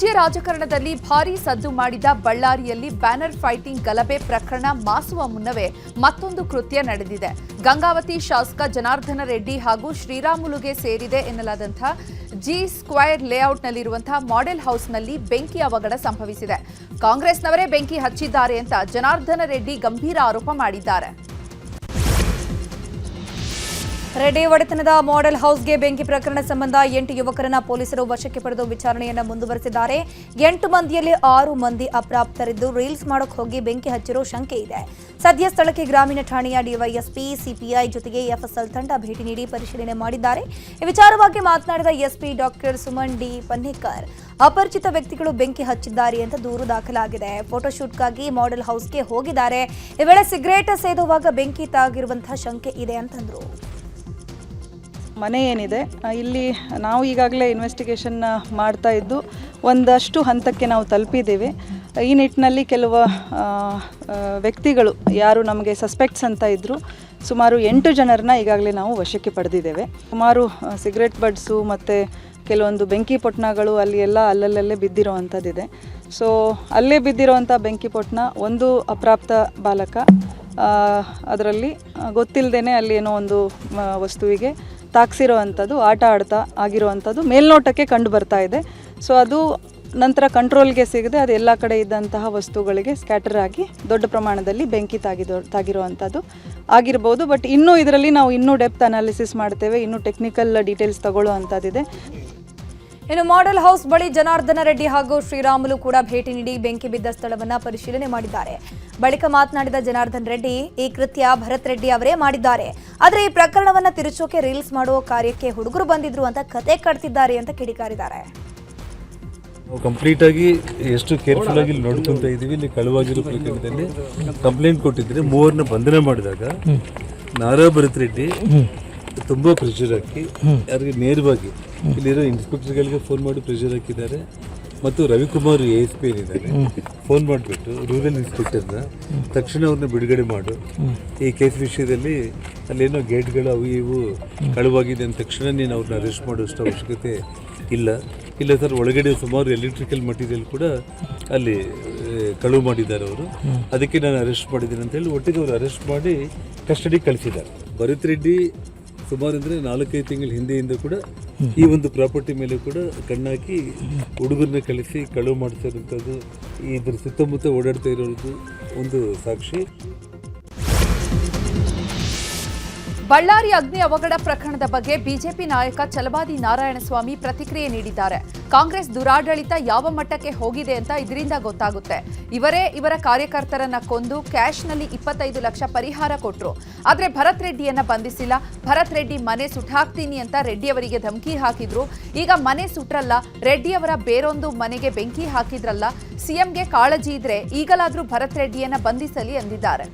ರಾಜ್ಯ ರಾಜಕಾರಣದಲ್ಲಿ ಭಾರೀ ಸದ್ದು ಮಾಡಿದ ಬಳ್ಳಾರಿಯಲ್ಲಿ ಬ್ಯಾನರ್ ಫೈಟಿಂಗ್ ಗಲಭೆ ಪ್ರಕರಣ ಮಾಸುವ ಮುನ್ನವೇ ಮತ್ತೊಂದು ಕೃತ್ಯ ನಡೆದಿದೆ. ಗಂಗಾವತಿ ಶಾಸಕ ಜನಾರ್ದನ ರೆಡ್ಡಿ ಹಾಗೂ ಶ್ರೀರಾಮುಲುಗೆ ಸೇರಿದೆ ಎನ್ನಲಾದಂತಹ ಜಿ ಸ್ಕ್ವೇರ್ ಲೇಔಟ್ನಲ್ಲಿರುವಂತಹ ಮಾಡೆಲ್ ಹೌಸ್ನಲ್ಲಿ ಬೆಂಕಿ ಅವಘಡ ಸಂಭವಿಸಿದೆ. ಕಾಂಗ್ರೆಸ್ನವರೇ ಬೆಂಕಿ ಹಚ್ಚಿದ್ದಾರೆ ಅಂತ ಜನಾರ್ದನ ರೆಡ್ಡಿ ಗಂಭೀರ ಆರೋಪ ಮಾಡಿದ್ದಾರೆ. ರೆಡ್ಡಿ ಒಡೆತನದ ಮಾಡೆಲ್ ಹೌಸ್ಗೆ ಬೆಂಕಿ ಪ್ರಕರಣ ಸಂಬಂಧ 8 ಯುವಕರನ್ನ ಪೊಲೀಸರು ವಶಕ್ಕೆ ಪಡೆದು ವಿಚಾರಣೆಯನ್ನು ಮುಂದುವರೆಸಿದ್ದಾರೆ. 8 ಮಂದಿಯಲ್ಲಿ 6 ಮಂದಿ ಅಪ್ರಾಪ್ತರಿದ್ದು ರೀಲ್ಸ್ ಮಾಡೋಕೆ ಹೋಗಿ ಬೆಂಕಿ ಹಚ್ಚಿರೋ ಶಂಕೆ ಇದೆ. ಸದ್ಯ ಸ್ಥಳಕ್ಕೆ ಗ್ರಾಮೀಣ ಠಾಣೆಯ ಡಿವೈಎಸ್ಪಿ, ಸಿಪಿಐ ಜೊತೆಗೆ ಎಫ್ಎಸ್ಎಲ್ ತಂಡ ಭೇಟಿ ನೀಡಿ ಪರಿಶೀಲನೆ ಮಾಡಿದ್ದಾರೆ. ಈ ವಿಚಾರವಾಗಿ ಮಾತನಾಡಿದ SP doctor Suman D Pannekar, ಅಪರಿಚಿತ ವ್ಯಕ್ತಿಗಳು ಬೆಂಕಿ ಹಚ್ಚಿದ್ದಾರೆ ಅಂತ ದೂರು ದಾಖಲಾಗಿದೆ. ಫೋಟೋಶೂಟ್ಗಾಗಿ ಮಾಡೆಲ್ ಹೌಸ್ಗೆ ಹೋಗಿದ್ದಾರೆ. ಈ ವೇಳೆ ಸಿಗರೇಟ್ ಸೇದುವಾಗ ಬೆಂಕಿ ತಾಗಿರುವಂತಹ ಶಂಕೆ ಇದೆ ಅಂತಂದ್ರು. ಮನೆ ಏನಿದೆ ಇಲ್ಲಿ ನಾವು ಈಗಾಗಲೇ ಇನ್ವೆಸ್ಟಿಗೇಷನ್ ಮಾಡ್ತಾ ಇದ್ದು ಒಂದಷ್ಟು ಹಂತಕ್ಕೆ ನಾವು ತಲುಪಿದ್ದೇವೆ. ಈ ನಿಟ್ಟಿನಲ್ಲಿ ಕೆಲವು ವ್ಯಕ್ತಿಗಳು ಯಾರು ನಮಗೆ ಸಸ್ಪೆಕ್ಟ್ಸ್ ಅಂತ ಇದ್ದರು, ಸುಮಾರು 8 ಜನರನ್ನ ಈಗಾಗಲೇ ನಾವು ವಶಕ್ಕೆ ಪಡೆದಿದ್ದೇವೆ. ಸುಮಾರು ಸಿಗರೆಟ್ ಬಡ್ಸು ಮತ್ತು ಕೆಲವೊಂದು ಬೆಂಕಿ ಪೊಟ್ಣಗಳು ಅಲ್ಲಿ ಎಲ್ಲ ಅಲ್ಲಲ್ಲೇ ಬಿದ್ದಿರೋ ಅಂಥದ್ದಿದೆ. ಸೊ ಅಲ್ಲೇ ಬಿದ್ದಿರೋವಂಥ ಬೆಂಕಿ ಪೊಟ್ಣ ಒಂದು ಅಪ್ರಾಪ್ತ ಬಾಲಕ, ಅದರಲ್ಲಿ ಗೊತ್ತಿಲ್ಲದೇ ಅಲ್ಲಿ ಏನೋ ಒಂದು ವಸ್ತುವಿಗೆ ತಾಕ್ಸಿರೋ ಅಂಥದ್ದು, ಆಟ ಆಡ್ತಾ ಆಗಿರುವಂಥದ್ದು ಮೇಲ್ನೋಟಕ್ಕೆ ಕಂಡು ಬರ್ತಾ ಇದೆ. ಸೊ ಅದು ನಂತರ ಕಂಟ್ರೋಲ್ಗೆ ಸಿಗದೆ ಅದು ಎಲ್ಲ ಕಡೆ ಇದ್ದಂತಹ ವಸ್ತುಗಳಿಗೆ ಸ್ಕ್ಯಾಟರ್ ಆಗಿ ದೊಡ್ಡ ಪ್ರಮಾಣದಲ್ಲಿ ಬೆಂಕಿ ತಾಗಿರುವಂಥದ್ದು ಆಗಿರ್ಬೋದು. ಬಟ್ ಇನ್ನೂ ಇದರಲ್ಲಿ ನಾವು ಇನ್ನೂ ಡೆಪ್ತ್ ಅನಾಲಿಸಿಸ್ ಮಾಡ್ತೇವೆ, ಇನ್ನೂ ಟೆಕ್ನಿಕಲ್ ಡೀಟೇಲ್ಸ್ ತಗೊಳ್ಳೋ ಅಂಥದ್ದಿದೆ. ಇನ್ನು ಮಾಡೆಲ್ ಹೌಸ್ ಬಳಿ ಜನಾರ್ದನ ರೆಡ್ಡಿ ಹಾಗೂ ಶ್ರೀರಾಮುಲು ಕೂಡ ಭೇಟಿ ನೀಡಿ ಬೆಂಕಿ ಬಿದ್ದ ಸ್ಥಳವನ್ನ ಪರಿಶೀಲನೆ ಮಾಡಿದ್ದಾರೆ. ಬಳಿಕ ಮಾತನಾಡಿದ ಜನಾರ್ದನ್ ರೆಡ್ಡಿ, ಈ ಕೃತ್ಯ ಭರತ್ ರೆಡ್ಡಿ ಅವರೇ ಮಾಡಿದ್ದಾರೆ, ಆದರೆ ಈ ಪ್ರಕರಣವನ್ನ ತಿರುಚೋಕೆ ರೀಲ್ಸ್ ಮಾಡುವ ಕಾರ್ಯಕ್ಕೆ ಹುಡುಗರು ಬಂದಿದ್ರು ಅಂತ ಕತೆ ಕಟ್ತಿದ್ದಾರೆ ಅಂತ ಕಿಡಿಕಾರಿದ್ದಾರೆ. ನಾವು ಕಂಪ್ಲೀಟ್ ಆಗಿ ಎಷ್ಟು ಕೇರ್ಫುಲ್ ಆಗಿ ನೋಡ್ಕೊಂತ ಇದೀವಿ. ಇಲ್ಲಿ ಕಳುವಾಗಿರೋ ಪ್ರಕರಣದಲ್ಲಿ ಕಂಪ್ಲೇಂಟ್ ಕೊಟ್ಟಿದ್ರೆ 3 ಬಂಧನ ಮಾಡಿದಾಗ ನಾರಾ ಭರತ್ ರೆಡ್ಡಿ ತುಂಬ ಪ್ರೆಷರ್ ಹಾಕಿ ಯಾರಿಗೆ ನೇರವಾಗಿ ಇಲ್ಲಿರೋ ಇನ್ಸ್ಪೆಕ್ಟರ್ಗಳಿಗೆ ಫೋನ್ ಮಾಡಿ ಪ್ರೆಷರ್ ಹಾಕಿದ್ದಾರೆ. ಮತ್ತು ರವಿಕುಮಾರ್ ASP ಏನಿದ್ದಾರೆ ಫೋನ್ ಮಾಡಿಬಿಟ್ಟು ರೂರಲ್ ಇನ್ಸ್ಪೆಕ್ಟರ್ನ ತಕ್ಷಣ ಅವ್ರನ್ನ ಬಿಡುಗಡೆ ಮಾಡು, ಈ ಕೇಸ್ ವಿಷಯದಲ್ಲಿ ಅಲ್ಲೇನೋ ಗೇಟ್ಗಳು ಅವು ಇವು ಕಳುವಾಗಿದೆ ಅಂದ ತಕ್ಷಣ ನೀನು ಅವ್ರನ್ನ ಅರೆಸ್ಟ್ ಮಾಡೋಷ್ಟು ಅವಶ್ಯಕತೆ ಇಲ್ಲ ಸರ್. ಒಳಗಡೆ ಸುಮಾರು ಎಲೆಕ್ಟ್ರಿಕಲ್ ಮಟೀರಿಯಲ್ ಕೂಡ ಅಲ್ಲಿ ಕಳುವು ಮಾಡಿದ್ದಾರೆ ಅವರು, ಅದಕ್ಕೆ ನಾನು ಅರೆಸ್ಟ್ ಮಾಡಿದ್ದೀನಿ ಅಂತೇಳಿ ಒಟ್ಟಿಗೆ ಅವರು ಅರೆಸ್ಟ್ ಮಾಡಿ ಕಸ್ಟಡಿಗೆ ಕಳಿಸಿದ್ದಾರೆ. ಭರತ್ ರೆಡ್ಡಿ ಸುಮಾರು ಅಂದರೆ 4-5 ತಿಂಗಳ ಹಿಂದೆಯಿಂದ ಕೂಡ ಈ ಒಂದು ಪ್ರಾಪರ್ಟಿ ಮೇಲೆ ಕೂಡ ಕಣ್ಣಾಕಿ ಹುಡುಗರನ್ನ ಕಳಿಸಿ ಕಳುವು ಮಾಡ್ತಿರೋಂಥದ್ದು, ಇದ್ರ ಸುತ್ತಮುತ್ತ ಓಡಾಡ್ತಾ ಇರೋದು ಒಂದು ಸಾಕ್ಷಿ. ಬಳ್ಳಾರಿ ಅಗ್ನಿ ಅವಘಡ ಪ್ರಕರಣದ ಬಗ್ಗೆ ಬಿಜೆಪಿ ನಾಯಕ ಛಲವಾದಿ ನಾರಾಯಣಸ್ವಾಮಿ ಪ್ರತಿಕ್ರಿಯೆ ನೀಡಿದ್ದಾರೆ. ಕಾಂಗ್ರೆಸ್ ದುರಾಡಳಿತ ಯಾವ ಮಟ್ಟಕ್ಕೆ ಹೋಗಿದೆ ಅಂತ ಇದರಿಂದ ಗೊತ್ತಾಗುತ್ತೆ. ಇವರ ಕಾರ್ಯಕರ್ತರನ್ನ ಕೊಂದು ಕ್ಯಾಶ್ನಲ್ಲಿ 25 ಲಕ್ಷ ಪರಿಹಾರ ಕೊಟ್ಟರು, ಆದರೆ ಭರತ್ ರೆಡ್ಡಿಯನ್ನ ಬಂಧಿಸಿಲ್ಲ. ಭರತ್ ರೆಡ್ಡಿ ಮನೆ ಸುಟ್ಟಾಕ್ತೀನಿ ಅಂತ ರೆಡ್ಡಿಯವರಿಗೆ ಧಮಕಿ ಹಾಕಿದ್ರು. ಈಗ ಮನೆ ಸುಟ್ರಲ್ಲ, ರೆಡ್ಡಿಯವರ ಬೇರೊಂದು ಮನೆಗೆ ಬೆಂಕಿ ಹಾಕಿದ್ರಲ್ಲ. ಸಿಎಂಗೆ ಕಾಳಜಿ ಇದ್ರೆ ಈಗಲಾದ್ರೂ ಭರತ್ ರೆಡ್ಡಿಯನ್ನ ಬಂಧಿಸಲಿ ಎಂದಿದ್ದಾರೆ.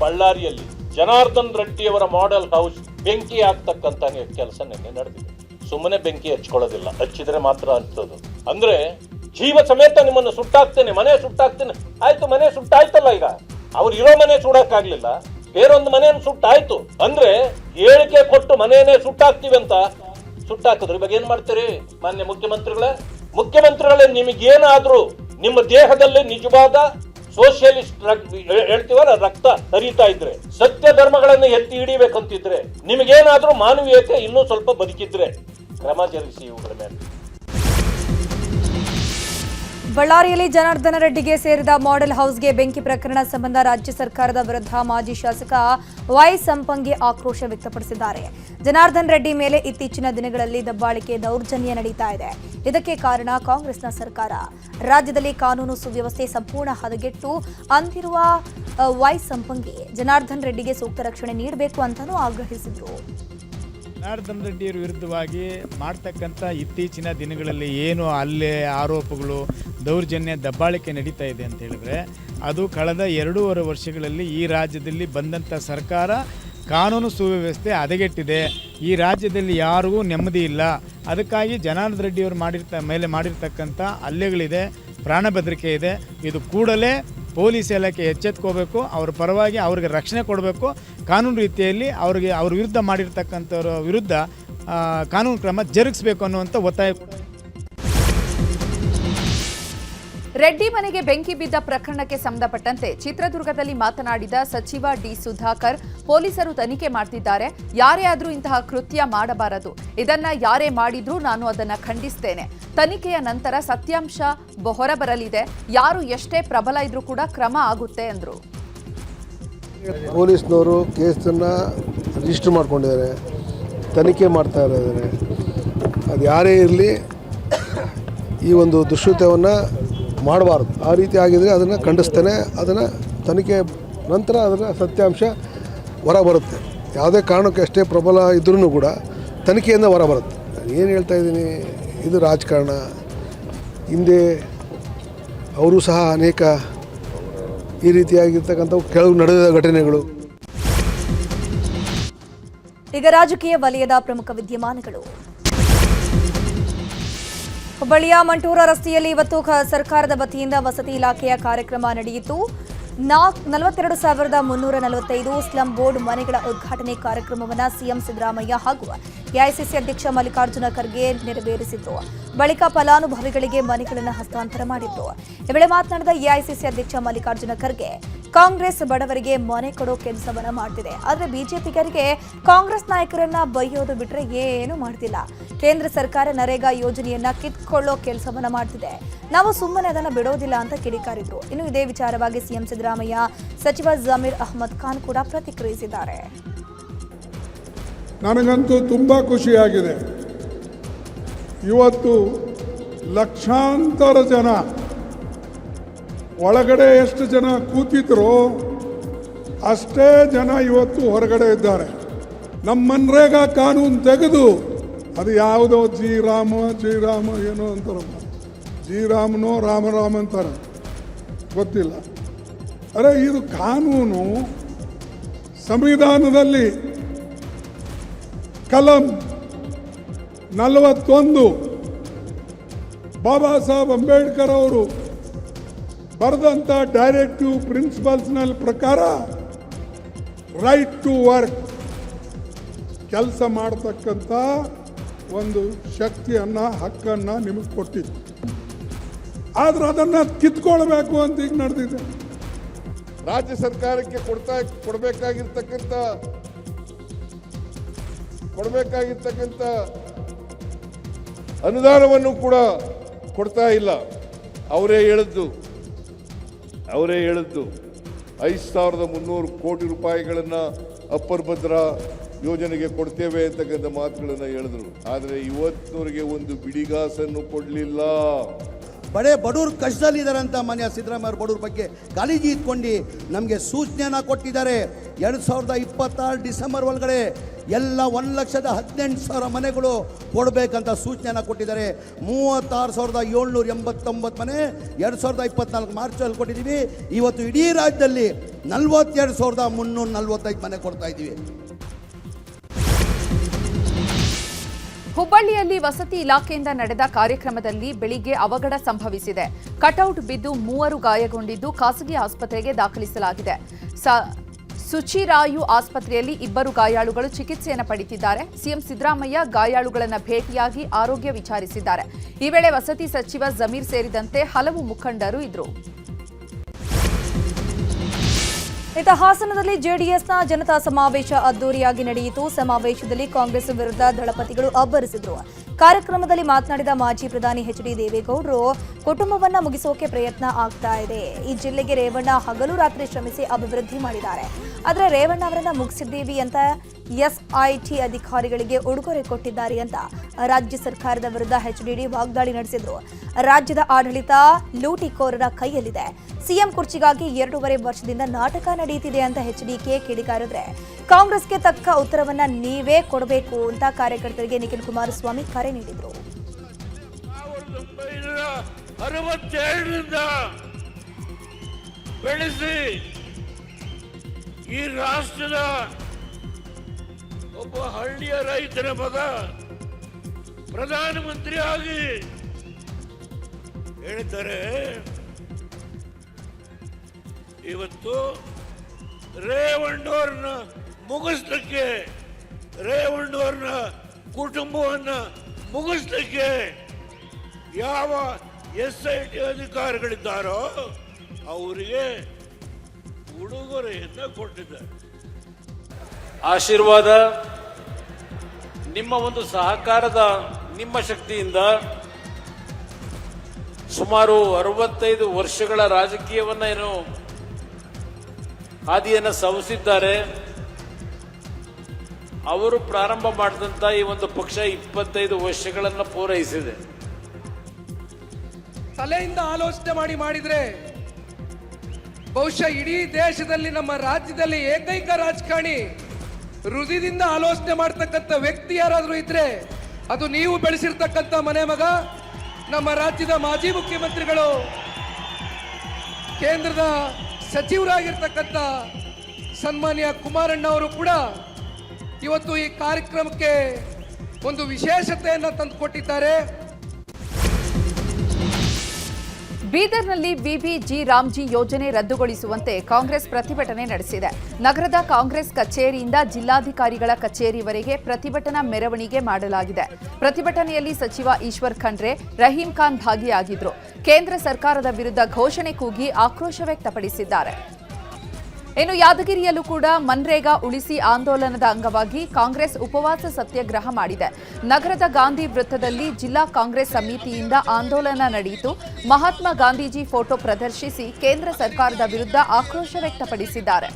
ಬಳ್ಳಾರಿಯಲ್ಲಿ ಜನಾರ್ದನ್ ರೆಡ್ಡಿಯವರ ಮಾಡೆಲ್ ಹೌಸ್ ಬೆಂಕಿ ಆಗ್ತಕ್ಕಂತ ಕೆಲಸ ನಿನ್ನೆ ನಡೆದಿದೆ. ಸುಮ್ಮನೆ ಬೆಂಕಿ ಹಚ್ಕೊಳ್ಳೋದಿಲ್ಲ, ಹಚ್ಚಿದ್ರೆ ಮಾತ್ರ ಹಚ್ಚೋದು. ಅಂದ್ರೆ ಜೀವ ಸಮೇತ ನಿಮ್ಮನ್ನು ಸುಟ್ಟಾಕ್ತೇನೆ, ಮನೆ ಸುಟ್ಟಾಕ್ತೇನೆ. ಆಯ್ತು, ಮನೆ ಸುಟ್ಟಾಯ್ತಲ್ಲ. ಈಗ ಅವ್ರು ಇರೋ ಮನೆ ಸುಡಕ್ಕಾಗ್ಲಿಲ್ಲ, ಬೇರೊಂದು ಮನೆಯನ್ನು ಸುಟ್ಟಾಯ್ತು ಅಂದ್ರೆ ಹೇಳಿಕೆ ಕೊಟ್ಟು ಮನೆಯನ್ನೇ ಸುಟ್ಟಾಕ್ತಿವಿ ಅಂತ ಸುಟ್ಟಾಕಿದ್ರು. ಇವಾಗ ಏನ್ ಮಾಡ್ತೀರಿ ಮಾನ್ಯ ಮುಖ್ಯಮಂತ್ರಿಗಳೇ? ನಿಮಗೇನಾದ್ರೂ ನಿಮ್ಮ ದೇಹದಲ್ಲಿ ನಿಜವಾದ ಸೋಷಿಯಲಿಸ್ಟ್ ಹೇಳ್ತೀವಲ್ಲ ರಕ್ತ ಹರಿತಾ ಇದ್ರೆ, ಸತ್ಯ ಧರ್ಮಗಳನ್ನು ಎತ್ತಿ ಹಿಡಿಬೇಕಂತಿದ್ರೆ, ನಿಮಗೇನಾದ್ರೂ ಮಾನವೀಯತೆ ಇನ್ನೂ ಸ್ವಲ್ಪ ಬದುಕಿದ್ರೆ ಕ್ರಮ ಜರುಗಿಸಿ ಇವುಗಳ ಮೇಲೆ. ಬಳ್ಳಾರಿಯಲ್ಲಿ ಜನಾರ್ದನ ರೆಡ್ಡಿಗೆ ಸೇರಿದ ಮಾಡೆಲ್ ಹೌಸ್ಗೆ ಬೆಂಕಿ ಪ್ರಕರಣ ಸಂಬಂಧ ರಾಜ್ಯ ಸರ್ಕಾರದ ವಿರುದ್ಧ ಮಾಜಿ ಶಾಸಕ ವೈ ಸಂಪಂಗಿ ಆಕ್ರೋಶ ವ್ಯಕ್ತಪಡಿಸಿದ್ದಾರೆ. ಜನಾರ್ದನ್ ರೆಡ್ಡಿ ಮೇಲೆ ಇತ್ತೀಚಿನ ದಿನಗಳಲ್ಲಿ ದಬ್ಬಾಳಿಕೆ, ದೌರ್ಜನ್ಯ ನಡೀತಾ ಇದೆ. ಇದಕ್ಕೆ ಕಾರಣ ಕಾಂಗ್ರೆಸ್ನ ಸರ್ಕಾರ. ರಾಜ್ಯದಲ್ಲಿ ಕಾನೂನು ಸುವ್ಯವಸ್ಥೆ ಸಂಪೂರ್ಣ ಹದಗೆಟ್ಟು ಅಂತಿರುವ ವೈ ಸಂಪಂಗಿ ಜನಾರ್ದನ್ ರೆಡ್ಡಿಗೆ ಸೂಕ್ತ ರಕ್ಷಣೆ ನೀಡಬೇಕು ಅಂತಾನೂ ಆಗ್ರಹಿಸಿದರು. ಜನಾರ್ದನ್ ರೆಡ್ಡಿಯವರ ವಿರುದ್ಧವಾಗಿ ಮಾಡ್ತಕ್ಕಂಥ ಇತ್ತೀಚಿನ ದಿನಗಳಲ್ಲಿ ಏನು ಹಲ್ಲೆ, ಆರೋಪಗಳು, ದೌರ್ಜನ್ಯ, ದಬ್ಬಾಳಿಕೆ ನಡೀತಾ ಇದೆ ಅಂತ ಹೇಳಿದ್ರೆ, ಅದು ಕಳೆದ 2.5 ವರ್ಷಗಳಲ್ಲಿ ಈ ರಾಜ್ಯದಲ್ಲಿ ಬಂದಂಥ ಸರ್ಕಾರ ಕಾನೂನು ಸುವ್ಯವಸ್ಥೆ ಹದಗೆಟ್ಟಿದೆ. ಈ ರಾಜ್ಯದಲ್ಲಿ ಯಾರಿಗೂ ನೆಮ್ಮದಿ ಇಲ್ಲ. ಅದಕ್ಕಾಗಿ ಜನಾರ್ದನ್ ರೆಡ್ಡಿಯವರು ಮೇಲೆ ಮಾಡಿರ್ತಕ್ಕಂಥ ಹಲ್ಲೆಗಳಿದೆ, ಪ್ರಾಣ ಬೆದರಿಕೆ ಇದೆ. ಇದು ಕೂಡಲೇ ಪೊಲೀಸ್ ಇಲಾಖೆ ಎಚ್ಚೆತ್ಕೋಬೇಕು, ಅವರ ಪರವಾಗಿ ಅವ್ರಿಗೆ ರಕ್ಷಣೆ ಕೊಡಬೇಕು. ಕಾನೂನು ರೀತಿಯಲ್ಲಿ ಅವ್ರ ವಿರುದ್ಧ ಮಾಡಿರ್ತಕ್ಕಂಥವ್ರ ವಿರುದ್ಧ ಕಾನೂನು ಕ್ರಮ ಜರುಗಿಸಬೇಕು ಅನ್ನುವಂಥ ಒತ್ತಾಯ ಕೂಡ ರೆಡ್ಡಿ ಮನೆಗೆ ಬೆಂಕಿ ಬಿದ್ದ ಪ್ರಕರಣಕ್ಕೆ ಸಂಬಂಧಪಟ್ಟಂತೆ ಚಿತ್ರದುರ್ಗದಲ್ಲಿ ಮಾತನಾಡಿದ ಸಚಿವ ಡಿ ಸುಧಾಕರ್, ಪೊಲೀಸರು ತನಿಖೆ ಮಾಡ್ತಿದ್ದಾರೆ. ಯಾರೇ ಆದ್ರೂ ಇಂತಹ ಕೃತ್ಯ ಮಾಡಬಾರದು. ಇದನ್ನ ಯಾರೇ ಮಾಡಿದ್ರೂ ನಾನು ಅದನ್ನ ಖಂಡಿಸ್ತೇನೆ. ತನಿಖೆಯ ನಂತರ ಸತ್ಯಾಂಶ ಹೊರಬರಲಿದೆ. ಯಾರು ಎಷ್ಟೇ ಪ್ರಬಲ ಇದ್ರೂ ಕೂಡ ಕ್ರಮ ಆಗುತ್ತೆ ಎಂದರು. ಪೊಲೀಸ್ನವರು ಕೇಸನ್ನು ರಿಜಿಸ್ಟರ್ ಮಾಡ್ಕೊಂಡಿದ್ದಾರೆ, ತನಿಖೆ ಮಾಡ್ತಾ ಇದ್ದಾರೆ. ಅದು ಯಾರೇ ಇರಲಿ ಈ ಒಂದು ದುಷ್ಕೃತ್ಯವನ್ನು ಮಾಡಬಾರ್ದು. ಆ ರೀತಿ ಆಗಿದರೆ ಅದನ್ನು ಖಂಡಿಸ್ತೇನೆ. ಅದನ್ನು ತನಿಖೆ ನಂತರ ಅದರ ಸತ್ಯಾಂಶ ಹೊರಬರುತ್ತೆ. ಯಾವುದೇ ಕಾರಣಕ್ಕೆ ಅಷ್ಟೇ ಪ್ರಬಲ ಇದ್ರೂ ಕೂಡ ತನಿಖೆಯಿಂದ ಹೊರಬರುತ್ತೆ. ಏನು ಹೇಳ್ತಾ ಇದ್ದೀನಿ, ಇದು ರಾಜಕಾರಣ. ಹಿಂದೆ ಅವರು ಸಹ ಅನೇಕ ಈ ರೀತಿಯಾಗಿರ್ತಕ್ಕಂಥ ಕೆಲವು ನಡೆದ ಘಟನೆಗಳು. ಈಗ ರಾಜಕೀಯ ವಲಯದ ಪ್ರಮುಖ ವಿದ್ಯಮಾನಗಳು. ಹುಬ್ಬಳ್ಳಿಯ ಮಂಟೂರ ರಸ್ತೆಯಲ್ಲಿ ಇವತ್ತು ಸರ್ಕಾರದ ವತಿಯಿಂದ ವಸತಿ ಇಲಾಖೆಯ ಕಾರ್ಯಕ್ರಮ ನಡೆಯಿತು. 42,345 ಸ್ಲಂ ಬೋರ್ಡ್ ಮನೆಗಳ ಉದ್ಘಾಟನೆ ಕಾರ್ಯಕ್ರಮವನ್ನು ಸಿಎಂ ಸಿದ್ದರಾಮಯ್ಯ ಹಾಗೂ ಎಐಸಿಸಿ ಅಧ್ಯಕ್ಷ ಮಲ್ಲಿಕಾರ್ಜುನ ಖರ್ಗೆ ನೆರವೇರಿಸಿದ್ದು, ಬಳಿಕ ಫಲಾನುಭವಿಗಳಿಗೆ ಮನೆಗಳನ್ನು ಹಸ್ತಾಂತರ ಮಾಡಿದ್ದು. ಈ ವೇಳೆ ಮಾತನಾಡಿದ ಎಐಸಿಸಿ ಅಧ್ಯಕ್ಷ ಮಲ್ಲಿಕಾರ್ಜುನ ಖರ್ಗೆ, ಕಾಂಗ್ರೆಸ್ ಬಡವರಿಗೆ ಮನೆ ಕೊಡೋ ಕೆಲಸವನ್ನ ಮಾಡ್ತಿದೆ. ಆದರೆ ಬಿಜೆಪಿಗರಿಗೆ ಕಾಂಗ್ರೆಸ್ ನಾಯಕರನ್ನ ಬೈಯೋದು ಬಿಟ್ರೆ ಏನು ಮಾಡ್ತಿಲ್ಲ. ಕೇಂದ್ರ ಸರ್ಕಾರ ನರೇಗಾ ಯೋಜನೆಯನ್ನ ಕಿತ್ಕೊಳ್ಳೋ ಕೆಲಸವನ್ನ ಮಾಡ್ತಿದೆ. ನಾವು ಸುಮ್ಮನೆ ಅದನ್ನ ಬಿಡೋದಿಲ್ಲ ಅಂತ ಕಿಡಿಕಾರಿದ್ರು. ಇನ್ನು ಇದೇ ವಿಚಾರವಾಗಿ ಸಿಎಂ ಸಿದ್ದರಾಮಯ್ಯ, ಸಚಿವ ಜಮೀರ್ ಅಹ್ಮದ್ ಖಾನ್ ಕೂಡ ಪ್ರತಿಕ್ರಿಯಿಸಿದ್ದಾರೆ. ನನಗಂತೂ ತುಂಬ ಖುಷಿಯಾಗಿದೆ. ಇವತ್ತು ಲಕ್ಷಾಂತರ ಜನ ಒಳಗಡೆ ಎಷ್ಟು ಜನ ಕೂತಿದ್ರೋ ಅಷ್ಟೇ ಜನ ಇವತ್ತು ಹೊರಗಡೆ ಇದ್ದಾರೆ. ನಮ್ಮ ಮನ್ರೇಗಾ ಕಾನೂನು ತೆಗೆದು ಅದು ಯಾವುದೋ ಜಿರಾಮ ಏನೋ ಅಂತಾರಮ್ಮ, ಜಿರಾಮನೋ ರಾಮರಾಮ್ ಅಂತಾರೆ, ಗೊತ್ತಿಲ್ಲ. ಅರೆ ಇದು ಕಾನೂನು ಸಂವಿಧಾನದಲ್ಲಿ ಕಲಂ 41 ಬಾಬಾ ಸಾಹೇಬ್ ಅಂಬೇಡ್ಕರ್ ಅವರು ಬರೆದಂಥ ಡೈರೆಕ್ಟಿವ್ ಪ್ರಿನ್ಸಿಪಲ್ಸ್ನಲ್ಲಿ ಪ್ರಕಾರ ರೈಟ್ ಟು ವರ್ಕ್, ಕೆಲಸ ಮಾಡತಕ್ಕಂಥ ಒಂದು ಶಕ್ತಿಯನ್ನು, ಹಕ್ಕನ್ನು ನಿಮಗೆ ಕೊಟ್ಟಿದ್ದು. ಆದರೆ ಅದನ್ನು ಕಿತ್ಕೊಳ್ಬೇಕು ಅಂತ ಈಗ ನಡೆದಿದೆ. ರಾಜ್ಯ ಸರ್ಕಾರಕ್ಕೆ ಕೊಡಬೇಕಾಗಿರ್ತಕ್ಕಂಥ ಅನುದಾನವನ್ನು ಕೂಡ ಕೊಡ್ತಾ ಇಲ್ಲ. ಅವರೇ ಹೇಳಿದ್ದು 5,300 ಕೋಟಿ ರೂಪಾಯಿಗಳನ್ನು ಅಪ್ಪರ್ ಭದ್ರಾ ಯೋಜನೆಗೆ ಕೊಡ್ತೇವೆ ಅಂತಕ್ಕಂಥ ಮಾತುಗಳನ್ನು ಹೇಳಿದ್ರು. ಆದರೆ ಇವತ್ತಿನವರೆಗೆ ಒಂದು ಬಿಡಿಗಾಸನ್ನು ಕೊಡಲಿಲ್ಲ. ಬಡವರು ಕಷ್ಟದಲ್ಲಿದ್ದಾರಂತ ಮಾನ್ಯ ಸಿದ್ದರಾಮಯ್ಯ ಬಡವ್ರ ಬಗ್ಗೆ ಕಾಳಜಿ ಇಟ್ಕೊಂಡು ನಮಗೆ ಸೂಚನೆಯನ್ನು ಕೊಟ್ಟಿದ್ದಾರೆ. 2026 ಡಿಸೆಂಬರ್ ಒಳಗಡೆ ಎಲ್ಲ 1,18,000 ಮನೆಗಳು ಕೊಡಬೇಕಂತ ಸೂಚನೆಯನ್ನು ಕೊಟ್ಟಿದ್ದಾರೆ. 36,789 ಮನೆ 2024 ಮಾರ್ಚಲ್ಲಿ ಕೊಟ್ಟಿದ್ದೀವಿ. ಇವತ್ತು ಇಡೀ ರಾಜ್ಯದಲ್ಲಿ 42,345 ಮನೆ ಕೊಡ್ತಾ ಇದ್ದೀವಿ. ಹುಬ್ಬಳ್ಳಿಯಲ್ಲಿ ವಸತಿ ಇಲಾಖೆಯಿಂದ ನಡೆದ ಕಾರ್ಯಕ್ರಮದಲ್ಲಿ ಬೆಳಿಗ್ಗೆ ಅವಘಡ ಸಂಭವಿಸಿದೆ. ಕಟೌಟ್ ಬಿದ್ದು 3 ಗಾಯಗೊಂಡಿದ್ದು ಖಾಸಗಿ ಆಸ್ಪತ್ರೆಗೆ ದಾಖಲಿಸಲಾಗಿದೆ. ಸುಚಿರಾಯು ಆಸ್ಪತ್ರೆಯಲ್ಲಿ 2 ಗಾಯಾಳುಗಳು ಚಿಕಿತ್ಸೆಯನ್ನು ಪಡೆದಿದ್ದಾರೆ. ಸಿಎಂ ಸಿದ್ದರಾಮಯ್ಯ ಗಾಯಾಳುಗಳನ್ನು ಭೇಟಿಯಾಗಿ ಆರೋಗ್ಯ ವಿಚಾರಿಸಿದ್ದಾರೆ. ಈ ವೇಳೆ ವಸತಿ ಸಚಿವ ಜಮೀರ್ ಸೇರಿದಂತೆ ಹಲವು ಮುಖಂಡರು ಇದ್ದರು. ಇತ್ತ ಹಾಸನದಲ್ಲಿ ಜೆಡಿಎಸ್ನ ಜನತಾ ಸಮಾವೇಶ ಅದ್ದೂರಿಯಾಗಿ ನಡೆಯಿತು. ಸಮಾವೇಶದಲ್ಲಿ ಕಾಂಗ್ರೆಸ್ ವಿರುದ್ಧ ದಳಪತಿಗಳು ಅಬ್ಬರಿಸಿದ್ರು. ಕಾರ್ಯಕ್ರಮದಲ್ಲಿ ಮಾತನಾಡಿದ ಮಾಜಿ ಪ್ರಧಾನಿ ಎಚ್.ಡಿ. ದೇವೇಗೌಡರು, ಕುಟುಂಬವನ್ನ ಮುಗಿಸೋಕೆ ಪ್ರಯತ್ನ ಆಗ್ತಾ ಇದೆ. ಈ ಜಿಲ್ಲೆಗೆ ರೇವಣ್ಣ ಹಗಲು ರಾತ್ರಿ ಶ್ರಮಿಸಿ ಅಭಿವೃದ್ಧಿ ಮಾಡಿದ್ದಾರೆ. ಆದರೆ ರೇವಣ್ಣ ಅವರನ್ನ ಮುಗಿಸಿದ್ದೀವಿ ಅಂತ ಎಸ್ಐಟಿ ಅಧಿಕಾರಿಗಳಿಗೆ ಉಡುಗೊರೆ ಕೊಟ್ಟಿದ್ದಾರೆ ಅಂತ ರಾಜ್ಯ ಸರ್ಕಾರದ ವಿರುದ್ಧ ಎಚ್ಡಿಡಿ ವಾಗ್ದಾಳಿ ನಡೆಸಿದ್ರು. ರಾಜ್ಯದ ಆಡಳಿತ ಲೂಟಿಕೋರರ ಕೈಯಲ್ಲಿದೆ. ಸಿಎಂ ಕುರ್ಚಿಗಾಗಿ 2.5 ವರ್ಷದಿಂದ ನಾಟಕ ನಡೆಯುತ್ತಿದೆ ಅಂತ ಎಚ್ಡಿಕೆ ಕಿಡಿಕಾರಿದ್ರೆ ಕಾಂಗ್ರೆಸ್ಗೆ ತಕ್ಕ ಉತ್ತರವನ್ನ ನೀವೇ ಕೊಡಬೇಕು ಅಂತ ಕಾರ್ಯಕರ್ತರಿಗೆ ನಿಖಿಲ್ ಕುಮಾರಸ್ವಾಮಿ ಕರೆ ನೀಡಿದ್ರು. 1962ರಿಂದ ಬೆಳೆಸಿ ಈ ರಾಷ್ಟ್ರದ ಒಬ್ಬ ಹಳ್ಳಿಯ ರೈತನ ಮಗ ಪ್ರಧಾನಮಂತ್ರಿ ಆಗಿ ಹೇಳಿದ್ದಾರೆ. ಇವತ್ತು ರೇವಣ್ಣವ್ರನ್ನ ಮುಗಿಸ್ಲಿಕ್ಕೆ, ರೇವಣ್ಣವ್ರನ್ನ ಕುಟುಂಬವನ್ನ ಮುಗಿಸ್ಲಿಕ್ಕೆ ಯಾವ SIT ಅಧಿಕಾರಿಗಳಿದ್ದಾರೋ ಅವರಿಗೆ ಉಡುಗೊರೆಯನ್ನ ಕೊಟ್ಟಿದ್ದಾರೆ. ಆಶೀರ್ವಾದ, ನಿಮ್ಮ ಒಂದು ಸಹಕಾರದ, ನಿಮ್ಮ ಶಕ್ತಿಯಿಂದ ಸುಮಾರು 65 ವರ್ಷಗಳ ರಾಜಕೀಯವನ್ನ ಏನು ಹಾದಿಯನ್ನು ಸವಿಸಿದ್ದಾರೆ. ಅವರು ಪ್ರಾರಂಭ ಮಾಡಿದಂಥ ಈ ಒಂದು ಪಕ್ಷ 25 ವರ್ಷಗಳನ್ನು ಪೂರೈಸಿದೆ. ತಲೆಯಿಂದ ಆಲೋಚನೆ ಮಾಡಿದ್ರೆ ಬಹುಶಃ ಇಡೀ ದೇಶದಲ್ಲಿ, ನಮ್ಮ ರಾಜ್ಯದಲ್ಲಿ ಏಕೈಕ ರಾಜಕಾರಣಿ ಹೃದಯದಿಂದ ಆಲೋಚನೆ ಮಾಡ್ತಕ್ಕಂಥ ವ್ಯಕ್ತಿ ಯಾರಾದರೂ ಇದ್ರೆ ಅದು ನೀವು ಬೆಳೆಸಿರ್ತಕ್ಕಂಥ ಮನೆ ಮಗ, ನಮ್ಮ ರಾಜ್ಯದ ಮಾಜಿ ಮುಖ್ಯಮಂತ್ರಿಗಳು, ಕೇಂದ್ರದ ಸಚಿವರಾಗಿರ್ತಕ್ಕಂಥ ಸನ್ಮಾನ್ಯ ಕುಮಾರಣ್ಣ ಅವರು ಕೂಡ ಇವತ್ತು ಈ ಕಾರ್ಯಕ್ರಮಕ್ಕೆ ಒಂದು ವಿಶೇಷತೆಯನ್ನು ತಂದುಕೊಟ್ಟಿದ್ದಾರೆ. ಬೀದರ್ನಲ್ಲಿ ವಿಬಿಜಿ ರಾಮ್ಜಿ ಯೋಜನೆ ರದ್ದುಗೊಳಿಸುವಂತೆ ಕಾಂಗ್ರೆಸ್ ಪ್ರತಿಭಟನೆ ನಡೆಸಿದೆ. ನಗರದ ಕಾಂಗ್ರೆಸ್ ಕಚೇರಿಯಿಂದ ಜಿಲ್ಲಾಧಿಕಾರಿಗಳ ಕಚೇರಿವರೆಗೆ ಪ್ರತಿಭಟನಾ ಮೆರವಣಿಗೆ ಮಾಡಲಾಗಿದೆ. ಪ್ರತಿಭಟನೆಯಲ್ಲಿ ಸಚಿವ ಈಶ್ವರ್ ಖಂಡ್ರೆ, ರಹೀಂ ಖಾನ್ ಭಾಗಿಯಾಗಿದ್ದರು. ಕೇಂದ್ರ ಸರ್ಕಾರದ ವಿರುದ್ಧ ಘೋಷಣೆ ಕೂಗಿ ಆಕ್ರೋಶ ವ್ಯಕ್ತಪಡಿಸಿದ್ದಾರೆ. ಇನ್ನು ಯಾದಗಿರಿಯಲ್ಲೂ ಕೂಡ ಮನ್ರೇಗಾ ಉಳಿಸಿ ಆಂದೋಲನದ ಅಂಗವಾಗಿ ಕಾಂಗ್ರೆಸ್ ಉಪವಾಸ ಸತ್ಯಾಗ್ರಹ ಮಾಡಿದೆ. ನಗರದ ಗಾಂಧಿ ವೃತ್ತದಲ್ಲಿ ಜಿಲ್ಲಾ ಕಾಂಗ್ರೆಸ್ ಸಮಿತಿಯಿಂದ ಆಂದೋಲನ ನಡೆಯಿತು. ಮಹಾತ್ಮ ಗಾಂಧೀಜಿ ಫೋಟೋ ಪ್ರದರ್ಶಿಸಿ ಕೇಂದ್ರ ಸರ್ಕಾರದ ವಿರುದ್ಧ ಆಕ್ರೋಶ ವ್ಯಕ್ತಪಡಿಸಿದ್ದಾರೆ.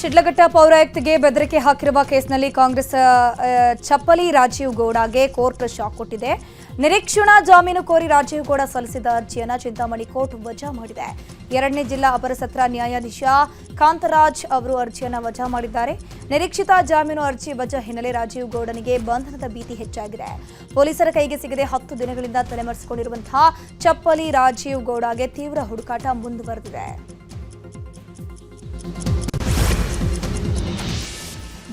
ಶಿಡ್ಲಘಟ್ಟ ಪೌರಾಯುಕ್ತಗೆ ಬೆದರಿಕೆ ಹಾಕಿರುವ ಕೇಸ್ನಲ್ಲಿ ಕಾಂಗ್ರೆಸ್ ಚಪ್ಪಲಿ ರಾಜೀವ್ ಗೌಡಗೆ ಕೋರ್ಟ್ ಶಾಕ್ ಕೊಟ್ಟಿದೆ. ನಿರೀಕ್ಷಣಾ ಜಾಮೀನು ಕೋರಿ ರಾಜೀವ್ ಗೌಡ ಸಲ್ಲಿಸಿದ ಅರ್ಜಿಯನ್ನು ಚಿಂತಾಮಣಿ ಕೋರ್ಟ್ ವಜಾ ಮಾಡಿದೆ. 2ನೇ ಜಿಲ್ಲಾ ಅಪರ ಸತ್ರ ನ್ಯಾಯಾಧೀಶ ಕಾಂತರಾಜ್ ಅವರು ಅರ್ಜಿಯನ್ನು ವಜಾ ಮಾಡಿದ್ದಾರೆ. ನಿರೀಕ್ಷಿತ ಜಾಮೀನು ಅರ್ಜಿ ವಜಾ ಹಿನ್ನೆಲೆ ರಾಜೀವ್ ಗೌಡನಿಗೆ ಬಂಧನದ ಭೀತಿ ಹೆಚ್ಚಾಗಿದೆ. ಪೊಲೀಸರ ಕೈಗೆ ಸಿಗದೆ 10 ದಿನಗಳಿಂದ ತಲೆಮರೆಸಿಕೊಂಡಿರುವಂತಹ ಚಪ್ಪಲಿ ರಾಜೀವ್ ಗೌಡಗೆ ತೀವ್ರ ಹುಡುಕಾಟ ಮುಂದುವರೆದಿದೆ.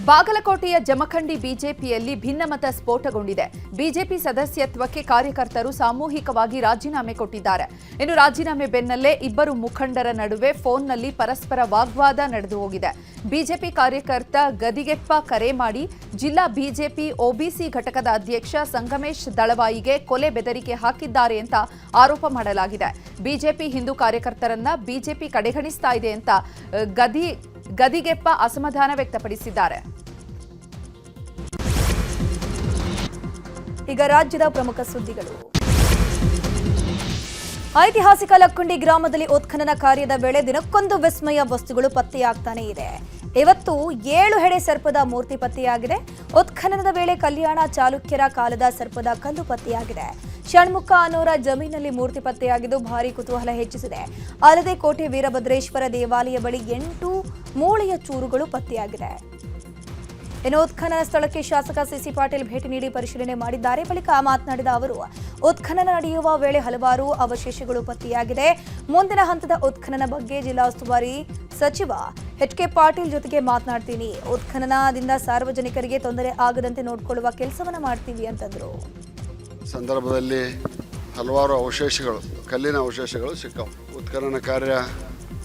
ಬಾಗಲಕೋಟೆಯ ಜಮಖಂಡಿ ಬಿಜೆಪಿಯಲ್ಲಿ ಭಿನ್ನಮತ ಸ್ಫೋಟಗೊಂಡಿದೆ. ಬಿಜೆಪಿ ಸದಸ್ಯತ್ವಕ್ಕೆ ಕಾರ್ಯಕರ್ತರು ಸಾಮೂಹಿಕವಾಗಿ ರಾಜೀನಾಮೆ ಕೊಟ್ಟಿದ್ದಾರೆ. ಇನ್ನು ರಾಜೀನಾಮೆ ಬೆನ್ನಲ್ಲೇ ಇಬ್ಬರು ಮುಖಂಡರ ನಡುವೆ ಫೋನ್ನಲ್ಲಿ ಪರಸ್ಪರ ವಾಗ್ವಾದ ನಡೆದು ಹೋಗಿದೆ. ಬಿಜೆಪಿ ಕಾರ್ಯಕರ್ತ ಗದಿಗೆಪ್ಪ ಕರೆ ಮಾಡಿ ಜಿಲ್ಲಾ ಬಿಜೆಪಿ ಒಬಿಸಿ ಘಟಕದ ಅಧ್ಯಕ್ಷ ಸಂಗಮೇಶ್ ದಳವಾಯಿಗೆ ಕೊಲೆ ಬೆದರಿಕೆ ಹಾಕಿದ್ದಾರೆ ಅಂತ ಆರೋಪ ಮಾಡಲಾಗಿದೆ. ಬಿಜೆಪಿ ಹಿಂದೂ ಕಾರ್ಯಕರ್ತರನ್ನ ಬಿಜೆಪಿ ಕಡೆಗಣಿಸ್ತಾ ಇದೆ ಅಂತ ಗದಿಗೆಪ್ಪ ಅಸಮಾಧಾನ ವ್ಯಕ್ತಪಡಿಸಿದ್ದಾರೆ. ಈಗ ರಾಜ್ಯದ ಪ್ರಮುಖ ಸುದ್ದಿಗಳು. ಐತಿಹಾಸಿಕ ಲಕ್ಕುಂಡಿ ಗ್ರಾಮದಲ್ಲಿ ಉತ್ಖನನ ಕಾರ್ಯದ ವೇಳೆ ದಿನಕ್ಕೊಂದು ವಿಸ್ಮಯ ವಸ್ತುಗಳು ಪತ್ತೆಯಾಗ್ತಾನೆ ಇದೆ. ಇವತ್ತು 7 ಹೆಡೆ ಸರ್ಪದ ಮೂರ್ತಿ ಪತ್ತೆಯಾಗಿದೆ. ಉತ್ಖನನದ ವೇಳೆ ಕಲ್ಯಾಣ ಚಾಲುಕ್ಯರ ಕಾಲದ ಸರ್ಪದ ಕಲ್ಲು ಪತ್ತೆಯಾಗಿದೆ. ಷಣ್ಮುಖ ಅನ್ನೋರ ಜಮೀನಲ್ಲಿ ಮೂರ್ತಿ ಪತ್ತೆಯಾಗಿದ್ದು ಭಾರೀ ಕುತೂಹಲ ಹೆಚ್ಚಿಸಿದೆ. ಅಲ್ಲದೆ ಕೋಟೆ ವೀರಭದ್ರೇಶ್ವರ ದೇವಾಲಯ ಬಳಿ 8 ಮೂಳೆಯ ಚೂರುಗಳು ಪತ್ತೆಯಾಗಿದೆ. ಇನ್ನು ಉತ್ಖನನ ಸ್ಥಳಕ್ಕೆ ಶಾಸಕ ಸಿಸಿ ಪಾಟೀಲ್ ಭೇಟಿ ನೀಡಿ ಪರಿಶೀಲನೆ ಮಾಡಿದ್ದಾರೆ. ಬಳಿಕ ಮಾತನಾಡಿದ ಅವರು, ಉತ್ಖನನ ನಡೆಯುವ ವೇಳೆ ಹಲವಾರು ಅವಶೇಷಗಳು ಪತ್ತೆಯಾಗಿದೆ. ಮುಂದಿನ ಹಂತದ ಉತ್ಖನನ ಬಗ್ಗೆ ಜಿಲ್ಲಾ ಉಸ್ತುವಾರಿ ಸಚಿವ ಎಚ್.ಕೆ. ಪಾಟೀಲ್ ಜೊತೆಗೆ ಮಾತನಾಡ್ತೀನಿ. ಉತ್ಖನನದಿಂದ ಸಾರ್ವಜನಿಕರಿಗೆ ತೊಂದರೆ ಆಗದಂತೆ ನೋಡಿಕೊಳ್ಳುವ ಕೆಲಸವನ್ನ ಮಾಡ್ತೀವಿ ಅಂತಂದ್ರು. ಸಂದರ್ಭದಲ್ಲಿ ಹಲವಾರು ಅವಶೇಷಗಳು, ಕಲ್ಲಿನ ಅವಶೇಷಗಳು ಸಿಕ್ಕವು. ಉತ್ಖನನ ಕಾರ್ಯ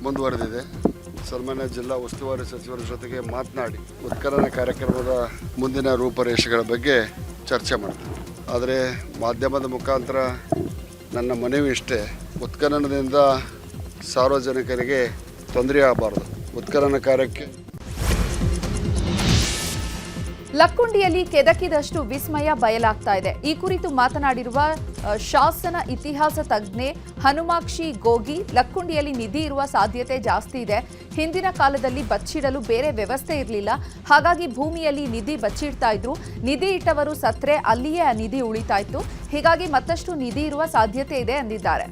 ಮುಂದುವರೆದಿದೆ. ಸನ್ಮಾನ್ಯ ಜಿಲ್ಲಾ ಉಸ್ತುವಾರಿ ಸಚಿವರ ಜೊತೆಗೆ ಮಾತನಾಡಿ ಉತ್ಖನನ ಕಾರ್ಯಕ್ರಮದ ಮುಂದಿನ ರೂಪರೇಷೆಗಳ ಬಗ್ಗೆ ಚರ್ಚೆ ಮಾಡ್ತೀವಿ. ಆದರೆ ಮಾಧ್ಯಮದ ಮುಖಾಂತರ ನನ್ನ ಮನವಿ ಇಷ್ಟೇ, ಉತ್ಖನನದಿಂದ ಸಾರ್ವಜನಿಕರಿಗೆ ತೊಂದರೆ ಆಗಬಾರ್ದು. ಉತ್ಖನನ ಕಾರ್ಯಕ್ಕೆ ಲಕ್ಕುಂಡಿಯಲ್ಲಿ ಕೆದಕಿದಷ್ಟು ವಿಸ್ಮಯ ಬಯಲಾಗ್ತಾ ಇದೆ. ಈ ಕುರಿತು ಮಾತನಾಡಿರುವ ಶಾಸನ ಇತಿಹಾಸ ತಜ್ಞೆ ಹನುಮಾಕ್ಷಿ ಗೋಗಿ, ಲಕ್ಕುಂಡಿಯಲ್ಲಿ ನಿಧಿ ಇರುವ ಸಾಧ್ಯತೆ ಜಾಸ್ತಿ ಇದೆ. ಹಿಂದಿನ ಕಾಲದಲ್ಲಿ ಬಚ್ಚಿಡಲು ಬೇರೆ ವ್ಯವಸ್ಥೆ ಇರಲಿಲ್ಲ. ಹಾಗಾಗಿ ಭೂಮಿಯಲ್ಲಿ ನಿಧಿ ಬಚ್ಚಿಡ್ತಾ ಇದ್ರು. ನಿಧಿ ಇಟ್ಟವರು ಸತ್ರೆ ಅಲ್ಲಿಯೇ ಆ ನಿಧಿ ಉಳಿತಾ ಇತ್ತು. ಹೀಗಾಗಿ ಮತ್ತಷ್ಟು ನಿಧಿ ಇರುವ ಸಾಧ್ಯತೆ ಇದೆ ಎಂದಿದ್ದಾರೆ.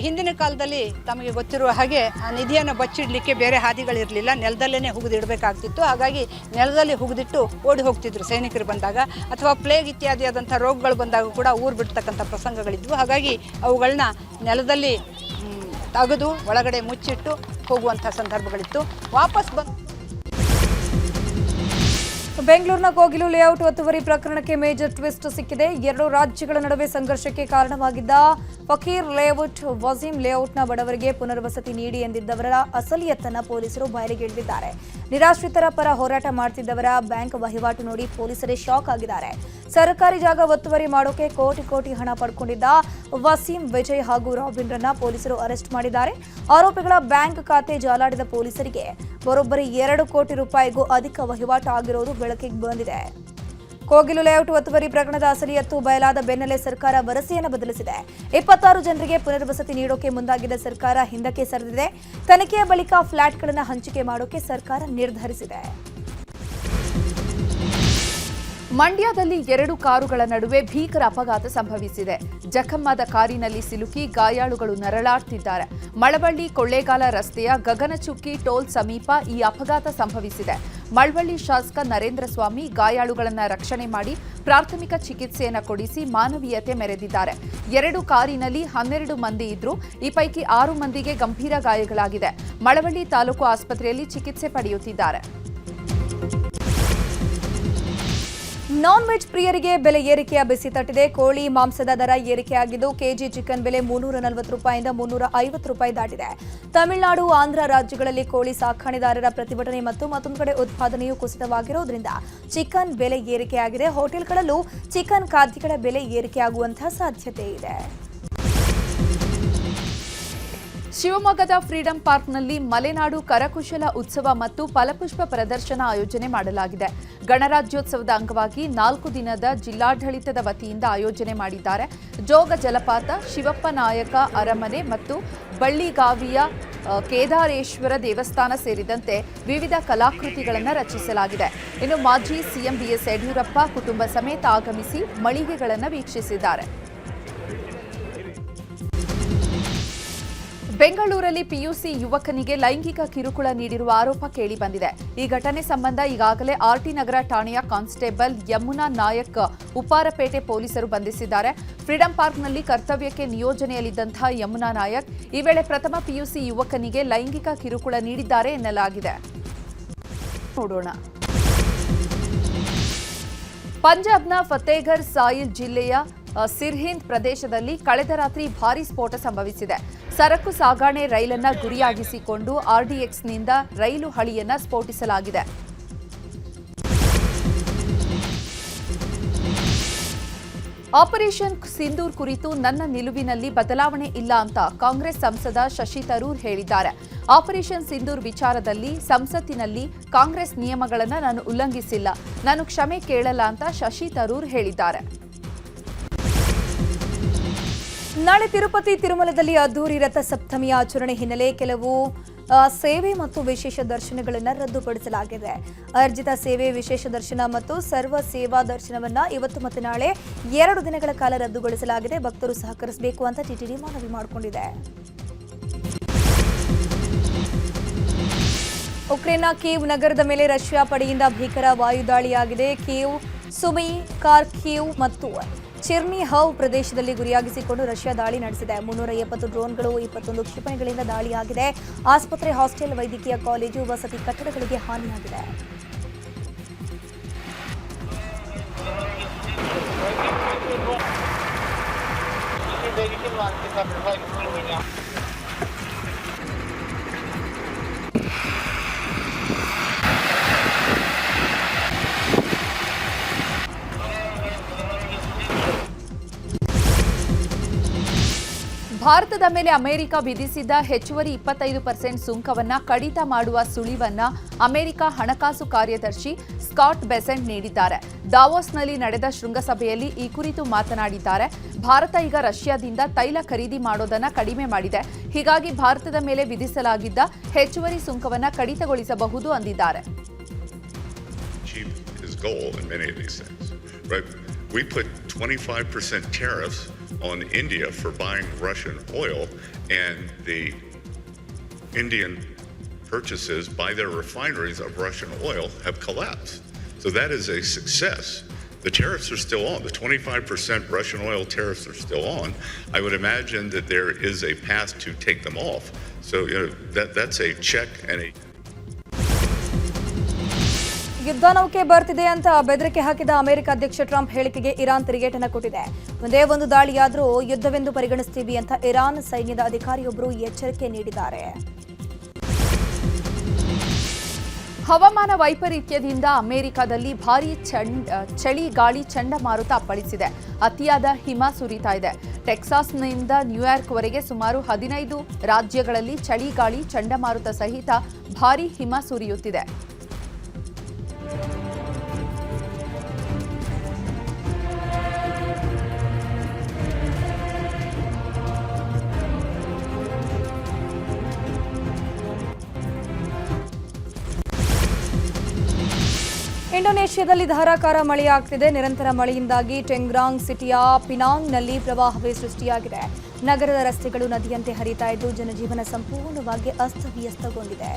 ಹಿಂದಿನ ಕಾಲದಲ್ಲಿ ತಮಗೆ ಗೊತ್ತಿರುವ ಹಾಗೆ ಆ ನಿಧಿಯನ್ನು ಬಚ್ಚಿಡಲಿಕ್ಕೆ ಬೇರೆ ಹಾದಿಗಳಿರಲಿಲ್ಲ. ನೆಲದಲ್ಲೇ ಹುಗಿದಿಡಬೇಕಾಗ್ತಿತ್ತು. ಹಾಗಾಗಿ ನೆಲದಲ್ಲಿ ಹುಗಿದಿಟ್ಟು ಓಡಿ ಹೋಗ್ತಿದ್ರು ಸೈನಿಕರು ಬಂದಾಗ, ಅಥವಾ ಪ್ಲೇಗ್ ಇತ್ಯಾದಿಯಾದಂಥ ರೋಗಗಳು ಬಂದಾಗ ಕೂಡ ಊರು ಬಿಡ್ತಕ್ಕಂಥ ಪ್ರಸಂಗಗಳಿದ್ವು. ಹಾಗಾಗಿ ಅವುಗಳನ್ನ ನೆಲದಲ್ಲಿ ತೆಗೆದು ಒಳಗಡೆ ಮುಚ್ಚಿಟ್ಟು ಹೋಗುವಂಥ ಸಂದರ್ಭಗಳಿತ್ತು. ವಾಪಸ್ ಬೆಂಗಳೂರಿನ ಕೋಗಿಲು ಲೇಔಟ್ ಒತ್ತುವರಿ ಪ್ರಕರಣಕ್ಕೆ ಮೇಜರ್ ಟ್ವಿಸ್ಟ್ ಸಿಕ್ಕಿದೆ. ಎರಡು ರಾಜ್ಯಗಳ ನಡುವೆ ಸಂಘರ್ಷಕ್ಕೆ ಕಾರಣವಾಗಿದ್ದ ಫಕೀರ್ ಲೇಔಟ್, ವಸೀಂ ಲೇಔಟ್ನ ಬಡವರಿಗೆ ಪುನರ್ವಸತಿ ನೀಡಿ ಎಂದಿದ್ದವರ ಅಸಲಿಯತ್ತನ್ನು ಪೊಲೀಸರು ಬಯಲಿಗೆಳೆದಿದ್ದಾರೆ. ನಿರಾಶ್ರಿತರ ಪರ ಹೋರಾಟ ಮಾಡುತ್ತಿದ್ದವರ ಬ್ಯಾಂಕ್ ವಹಿವಾಟು ನೋಡಿ ಪೊಲೀಸರೇ ಶಾಕ್ ಆಗಿದ್ದಾರೆ. ಸರ್ಕಾರಿ ಜಾಗ ಒತ್ತುವರಿ ಮಾಡೋಕೆ ಕೋಟಿ ಕೋಟಿ ಹಣ ಪಡ್ಕೊಂಡಿದ್ದ ವಸೀಂ, ವಿಜಯ್ ಹಾಗೂ ರಾಬಿನ್ ರನ್ನ ಪೊಲೀಸರು ಅರೆಸ್ಟ್ ಮಾಡಿದ್ದಾರೆ. ಆರೋಪಿಗಳ ಬ್ಯಾಂಕ್ ಖಾತೆ ಜಾಲಾಡಿದ ಪೊಲೀಸರಿಗೆ ಬರೋಬ್ಬರಿ 2 ಕೋಟಿ ರೂಪಾಯಿಗೂ ಅಧಿಕ ವಹಿವಾಟು ಆಗಿರುವುದು ಬೆಳಕಿಗೆ ಬಂದಿದೆ. ಕೋಗಿಲು ಲೇಔಟ್ ಒತ್ತುವರಿ ಪ್ರಕರಣದ ಅಸಲಿಯತ್ತು ಬಯಲಾದ ಬೆನ್ನಲ್ಲೇ ಸರ್ಕಾರ ವರಸೆಯನ್ನು ಬದಲಿಸಿದೆ. 26 ಜನರಿಗೆ ಪುನರ್ವಸತಿ ನೀಡೋಕೆ ಮುಂದಾಗಿದ್ದ ಸರ್ಕಾರ ಹಿಂದಕ್ಕೆ ಸರಿದಿದೆ. ತನಿಖೆಯ ಬಳಿಕ ಫ್ಲಾಟ್ಗಳನ್ನು ಹಂಚಿಕೆ ಮಾಡೋಕೆ ಸರ್ಕಾರ ನಿರ್ಧರಿಸಿದೆ. ಮಂಡ್ಯದಲ್ಲಿ 2 ಕಾರುಗಳ ನಡುವೆ ಭೀಕರ ಅಪಘಾತ ಸಂಭವಿಸಿದೆ. ಜಖಮ್ಮಾದ ಕಾರಿನಲ್ಲಿ ಸಿಲುಕಿ ಗಾಯಾಳುಗಳು ನರಳಾಡ್ತಿದ್ದಾರೆ. ಮಳವಳ್ಳಿ ಕೊಳ್ಳೇಗಾಲ ರಸ್ತೆಯ ಗಗನಚುಕ್ಕಿ ಟೋಲ್ ಸಮೀಪ ಈ ಅಪಘಾತ ಸಂಭವಿಸಿದೆ. ಮಳವಳ್ಳಿ ಶಾಸಕ ನರೇಂದ್ರ ಸ್ವಾಮಿ ಗಾಯಾಳುಗಳನ್ನು ರಕ್ಷಣೆ ಮಾಡಿ ಪ್ರಾಥಮಿಕ ಚಿಕಿತ್ಸೆಯನ್ನು ಕೊಡಿಸಿ ಮಾನವೀಯತೆ ಮೆರೆದಿದ್ದಾರೆ. 2 ಕಾರಿನಲ್ಲಿ 12 ಮಂದಿ ಇದ್ರು. ಈ ಪೈಕಿ 6 ಮಂದಿಗೆ ಗಂಭೀರ ಗಾಯಗಳಾಗಿದೆ. ಮಳವಳ್ಳಿ ತಾಲೂಕು ಆಸ್ಪತ್ರೆಯಲ್ಲಿ ಚಿಕಿತ್ಸೆ ಪಡೆಯುತ್ತಿದ್ದಾರೆ. ನಾನ್ ವೆಜ್ ಪ್ರಿಯರಿಗೆ ಬೆಲೆ ಏರಿಕೆಯ ಬಿಸಿ ತಟ್ಟಿದೆ. ಕೋಳಿ ಮಾಂಸದ ದರ ಏರಿಕೆಯಾಗಿದ್ದು ಕೆಜಿ ಚಿಕನ್ ಬೆಲೆ 340 ರೂಪಾಯಿಂದ 350 ರೂಪಾಯಿ ದಾಟಿದೆ. ತಮಿಳುನಾಡು, ಆಂಧ್ರ ರಾಜ್ಯಗಳಲ್ಲಿ ಕೋಳಿ ಸಾಕಾಣೆದಾರರ ಪ್ರತಿಭಟನೆ ಮತ್ತು ಮತ್ತೊಂದು ಕಡೆ ಉತ್ಪಾದನೆಯೂ ಕುಸಿತವಾಗಿರುವುದರಿಂದ ಚಿಕನ್ ಬೆಲೆ ಏರಿಕೆಯಾಗಿದೆ. ಹೋಟೆಲ್ಗಳಲ್ಲೂ ಚಿಕನ್ ಖಾದ್ಯಗಳ ಬೆಲೆ ಏರಿಕೆಯಾಗುವಂತಹ ಸಾಧ್ಯತೆ ಇದೆ. ಶಿವಮೊಗ್ಗದ ಫ್ರೀಡಂ ಪಾರ್ಕ್ನಲ್ಲಿ ಮಲೆನಾಡು ಕರಕುಶಲ ಉತ್ಸವ ಮತ್ತು ಫಲಪುಷ್ಪ ಪ್ರದರ್ಶನ ಆಯೋಜನೆ ಮಾಡಲಾಗಿದೆ. ಗಣರಾಜ್ಯೋತ್ಸವದ ಅಂಗವಾಗಿ 4 ದಿನದ ಜಿಲ್ಲಾಡಳಿತದ ವತಿಯಿಂದ ಆಯೋಜನೆ ಮಾಡಿದ್ದಾರೆ. ಜೋಗ ಜಲಪಾತ, ಶಿವಪ್ಪ ನಾಯಕ ಅರಮನೆ ಮತ್ತು ಬಳ್ಳಿಗಾವಿಯ ಕೇದಾರೇಶ್ವರ ದೇವಸ್ಥಾನ ಸೇರಿದಂತೆ ವಿವಿಧ ಕಲಾಕೃತಿಗಳನ್ನು ರಚಿಸಲಾಗಿದೆ. ಇನ್ನು ಮಾಜಿ ಸಿಎಂ ಬಿಎಸ್ ಯಡಿಯೂರಪ್ಪ ಕುಟುಂಬ ಸಮೇತ ಆಗಮಿಸಿ ಮಳಿಗೆಗಳನ್ನು ವೀಕ್ಷಿಸಿದ್ದಾರೆ. ಬೆಂಗಳೂರಲ್ಲಿ ಪಿಯುಸಿ ಯುವಕನಿಗೆ ಲೈಂಗಿಕ ಕಿರುಕುಳ ನೀಡಿರುವ ಆರೋಪ ಕೇಳಿಬಂದಿದೆ. ಈ ಘಟನೆ ಸಂಬಂಧ ಈಗಾಗಲೇ ಆರ್ಟಿ ನಗರ ಠಾಣೆಯ ಕಾನ್ಸ್ಟೇಬಲ್ ಯಮುನಾ ನಾಯಕ್ ಉಪ್ಪಾರಪೇಟೆ ಪೊಲೀಸರು ಬಂಧಿಸಿದ್ದಾರೆ. ಫ್ರೀಡಂ ಪಾರ್ಕ್ನಲ್ಲಿ ಕರ್ತವ್ಯಕ್ಕೆ ನಿಯೋಜನೆಯಲ್ಲಿದ್ದಂತಹ ಯಮುನಾ ನಾಯಕ್ ಈ ವೇಳೆ ಪ್ರಥಮ ಪಿಯುಸಿ ಯುವಕನಿಗೆ ಲೈಂಗಿಕ ಕಿರುಕುಳ ನೀಡಿದ್ದಾರೆ ಎನ್ನಲಾಗಿದೆ. ನೋಡೋಣ. ಪಂಜಾಬ್ನ ಫತೇಘರ್ ಸಾಹಿಲ್ ಜಿಲ್ಲೆಯ ಸಿರ್ಹಿಂದ್ ಪ್ರದೇಶದಲ್ಲಿ ಕಳೆದ ರಾತ್ರಿ ಭಾರೀ ಸ್ಫೋಟ ಸಂಭವಿಸಿದೆ. ಸರಕು ಸಾಗಣೆ ರೈಲನ್ನು ಗುರಿಯಾಗಿಸಿಕೊಂಡು ಆರ್ಡಿಎಕ್ಸ್ನಿಂದ ರೈಲು ಹಳಿಯನ್ನು ಸ್ಫೋಟಿಸಲಾಗಿದೆ. ಆಪರೇಷನ್ ಸಿಂಧೂರ್ ಕುರಿತು ನನ್ನ ನಿಲುವಿನಲ್ಲಿ ಬದಲಾವಣೆ ಇಲ್ಲ ಅಂತ ಕಾಂಗ್ರೆಸ್ ಸಂಸದ ಶಶಿ ತರೂರ್ ಹೇಳಿದ್ದಾರೆ. ಆಪರೇಷನ್ ಸಿಂಧೂರ್ ವಿಚಾರದಲ್ಲಿ ಸಂಸತ್ತಿನಲ್ಲಿ ಕಾಂಗ್ರೆಸ್ ನಿಯಮಗಳನ್ನು ನಾನು ಉಲ್ಲಂಘಿಸಿಲ್ಲ, ನಾನು ಕ್ಷಮೆ ಕೇಳಲ್ಲ ಅಂತ ಶಶಿ ತರೂರ್ ಹೇಳಿದ್ದಾರೆ. ನಾಳೆ ತಿರುಪತಿ ತಿರುಮಲದಲ್ಲಿ ಅದ್ದೂರಿ ರಥ ಸಪ್ತಮಿಯ ಆಚರಣೆ ಹಿನ್ನೆಲೆ ಕೆಲವು ಸೇವೆ ಮತ್ತು ವಿಶೇಷ ದರ್ಶನಗಳನ್ನು ರದ್ದುಪಡಿಸಲಾಗಿದೆ. ಅರ್ಜಿತ ಸೇವೆ, ವಿಶೇಷ ದರ್ಶನ ಮತ್ತು ಸರ್ವ ಸೇವಾ ದರ್ಶನವನ್ನು ಇವತ್ತು ಮತ್ತು ನಾಳೆ 2 ದಿನಗಳ ಕಾಲ ರದ್ದುಗೊಳಿಸಲಾಗಿದೆ. ಭಕ್ತರು ಸಹಕರಿಸಬೇಕು ಅಂತ ಟಿಟಿಡಿ ಮನವಿ ಮಾಡಿಕೊಂಡಿದೆ. ಉಕ್ರೇನ್ನ ಕೀವ್ ನಗರದ ಮೇಲೆ ರಷ್ಯಾ ಪಡೆಯಿಂದ ಭೀಕರ ವಾಯುದಾಳಿಯಾಗಿದೆ. ಕೀವ್, ಸುಮಿ, ಕಾರ್ಕಿವ್ ಮತ್ತು ಚಿರ್ನಿಹವ್ ಪ್ರದೇಶದಲ್ಲಿ ಗುರಿಯಾಗಿಸಿಕೊಂಡು ರಷ್ಯಾ ದಾಳಿ ನಡೆಸಿದೆ. 370 ಡ್ರೋನ್ಗಳು, 21 ಕ್ಷಿಪಣಿಗಳಿಂದ ದಾಳಿಯಾಗಿದೆ. ಆಸ್ಪತ್ರೆ, ಹಾಸ್ಟೆಲ್, ವೈದ್ಯಕೀಯ ಕಾಲೇಜು, ವಸತಿ ಕಟ್ಟಡಗಳಿಗೆ ಹಾನಿಯಾಗಿದೆ. ಭಾರತದ ಮೇಲೆ ಅಮೆರಿಕ ವಿಧಿಸಿದ್ದ ಹೆಚ್ಚುವರಿ 25% ಸುಂಕವನ್ನು ಕಡಿತ ಮಾಡುವ ಸುಳಿವನ್ನ ಅಮೆರಿಕ ಹಣಕಾಸು ಕಾರ್ಯದರ್ಶಿ ಸ್ಕಾಟ್ ಬೆಸೆಂಟ್ ನೀಡಿದ್ದಾರೆ. ದಾವೋಸ್ನಲ್ಲಿ ನಡೆದ ಶೃಂಗಸಭೆಯಲ್ಲಿ ಈ ಕುರಿತು ಮಾತನಾಡಿದ್ದಾರೆ. ಭಾರತ ಈಗ ರಷ್ಯಾದಿಂದ ತೈಲ ಖರೀದಿ ಮಾಡೋದನ್ನ ಕಡಿಮೆ ಮಾಡಿದೆ. ಹೀಗಾಗಿ ಭಾರತದ ಮೇಲೆ ವಿಧಿಸಲಾಗಿದ್ದ ಹೆಚ್ಚುವರಿ ಸುಂಕವನ್ನು ಕಡಿತಗೊಳಿಸಬಹುದು ಅಂದಿದ್ದಾರೆ. We put 25% tariffs on India for buying Russian oil, and the Indian purchases by their refineries of Russian oil have collapsed. So that is a success. The tariffs are still on. The 25% Russian oil tariffs are still on. I would imagine that there is a path to take them off. So that's a check and a ಯುದ್ಧ ನೌಕೆ ಬರ್ತಿದೆ ಅಂತ ಬೆದರಿಕೆ ಹಾಕಿದ America ಅಧ್ಯಕ್ಷ Trump ಹೇಳಿಕೆಗೆ Iran ತಿರುಗೇಟನ್ನು ಕೊಟ್ಟಿದೆ. ಒಂದೇ ಒಂದು ದಾಳಿಯಾದರೂ ಯುದ್ಧವೆಂದು ಪರಿಗಣಿಸ್ತೀವಿ ಅಂತ ಇರಾನ್ ಸೈನ್ಯದ ಅಧಿಕಾರಿಯೊಬ್ಬರು ಎಚ್ಚರಿಕೆ ನೀಡಿದ್ದಾರೆ. ಹವಾಮಾನ ವೈಪರೀತ್ಯದಿಂದ ಅಮೆರಿಕದಲ್ಲಿ ಭಾರೀ ಚಳಿ ಗಾಳಿ ಚಂಡಮಾರುತ ಅಪ್ಪಳಿಸಿದೆ. ಅತಿಯಾದ ಹಿಮ ಸುರಿತಾ ಇದೆ. ಟೆಕ್ಸಾಸ್ನಿಂದ ನ್ಯೂಯಾರ್ಕ್ವರೆಗೆ ಸುಮಾರು 15 ರಾಜ್ಯಗಳಲ್ಲಿ ಚಳಿ ಗಾಳಿ ಚಂಡಮಾರುತ ಸಹಿತ ಭಾರೀ ಹಿಮ ಸುರಿಯುತ್ತಿದೆ. ಇಂಡೋನೇಷ್ಯಾದಲ್ಲಿ ಧಾರಾಕಾರ ಮಳೆಯಾಗ್ತಿದೆ. ನಿರಂತರ ಮಳೆಯಿಂದಾಗಿ ಟೆಂಗ್ರಾಂಗ್ ಸಿಟಿಯ ಪಿನಾಂಗ್ನಲ್ಲಿ ಪ್ರವಾಹವೇ ಸೃಷ್ಟಿಯಾಗಿದೆ. ನಗರದ ರಸ್ತೆಗಳು ನದಿಯಂತೆ ಹರಿತಾ ಇದ್ದು ಜನಜೀವನ ಸಂಪೂರ್ಣವಾಗಿ ಅಸ್ತವ್ಯಸ್ತಗೊಂಡಿದೆ.